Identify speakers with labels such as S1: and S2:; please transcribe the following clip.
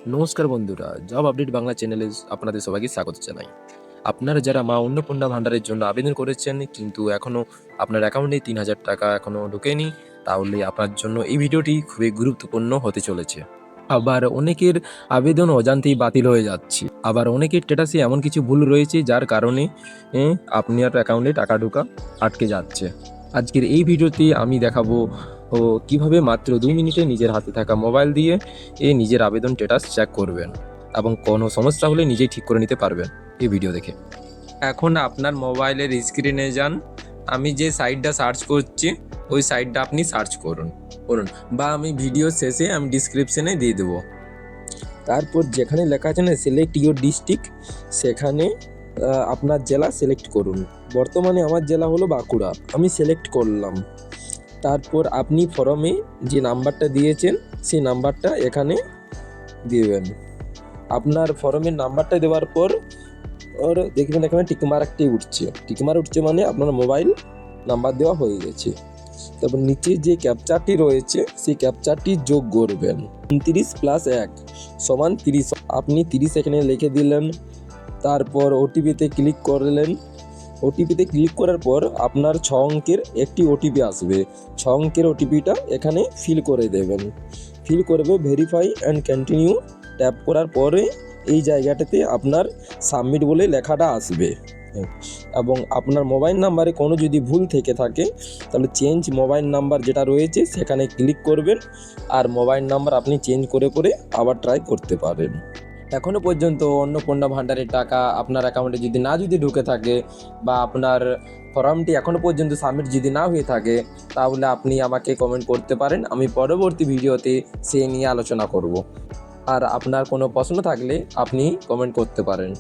S1: নমস্কার বন্ধুরা, job update Bangla চ্যানেলে আপনাদের সবাইকে স্বাগত জানাই। আপনারা যারা মা অন্নপূর্ণা ভান্ডারের জন্য আবেদন করেছেন কিন্তু এখনও আপনার অ্যাকাউন্টে ৩,০০০ টাকা এখনও ঢোকেনি, তাহলে আপনার জন্য এই ভিডিওটি খুবই গুরুত্বপূর্ণ হতে চলেছে। আবার অনেকের আবেদন অজান্তেই বাতিল হয়ে যাচ্ছে। আবার অনেকের স্ট্যাটাসে এমন কিছু ভুল রয়েছে যার কারণে আপনার অ্যাকাউন্টে টাকা ঢোকা আটকে যাচ্ছে। আজকের এই ভিডিওতে আমি দেখাবো কিভাবে মাত্র ২ মিনিটে নিজের হাতে থাকা মোবাইল দিয়ে নিজের আবেদন স্ট্যাটাস চেক করবেন এবং কোনো সমস্যা হলে নিজেই ঠিক করে নিতে পারবেন এই ভিডিও দেখে। এখন আপনার মোবাইলের স্ক্রিনে যান, আমি যে সাইটটা সার্চ করছি ওই সাইটটা আপনি সার্চ করুন বা আমি ভিডিও শেষে আমি ডিসক্রিপশনে দিয়ে দেবো। তারপর যেখানে লেখা আছে না সিলেক্ট ইউর ডিস্ট্রিক্ট, সেখানে আপনার জেলা সিলেক্ট করুন। বর্তমানে আমার জেলা হলো বাঁকুড়া, আমি সিলেক্ট করলাম। তারপর আপনি ফর্মে যে নাম্বারটা দিয়েছেন সেই নাম্বারটা এখানে দিবেন। আপনার ফর্মের নাম্বারটা দেওয়ার পর দেখবেন এখানে টিকমার্কটি উঠছে মানে আপনার মোবাইল নাম্বার দেওয়া হয়ে গেছে। তারপর নিচে যে ক্যাপচারটি রয়েছে সেই ক্যাপচারটি যোগ করবেন। 29 + 1 = 30। আপনি 30 এখানে লিখে দিলেন। তারপর ওটিপিতে ক্লিক করলেন। ওটিপিতে ক্লিক করার পর আপনার 6 অঙ্কের একটি ওটিপি আসবে। 6 অঙ্কের ওটিপিটা এখানে ফিল করে দেবেন। ফিল করবে ভেরিফাই অ্যান্ড কন্টিনিউ ট্যাপ করার পরে এই জায়গাটাতে আপনার সাবমিট বলে লেখাটা আসবে এবং আপনার মোবাইল নাম্বারে কোনো যদি ভুল থেকে থাকে তাহলে চেঞ্জ মোবাইল নাম্বার যেটা রয়েছে সেখানে ক্লিক করবেন আর মোবাইল নাম্বার আপনি চেঞ্জ করে আবার ট্রাই করতে পারেন। এখনও পর্যন্ত অন্নপূর্ণা ভান্ডারের টাকা আপনার অ্যাকাউন্টে যদি ঢুকে থাকে বা আপনার ফর্মটি এখনও পর্যন্ত সাবমিট যদি না হয়ে থাকে, তাহলে আপনি আমাকে কমেন্ট করতে পারেন। আমি পরবর্তী ভিডিওতে সে নিয়ে আলোচনা করব। আর আপনার কোনো প্রশ্ন থাকলে আপনি কমেন্ট করতে পারেন।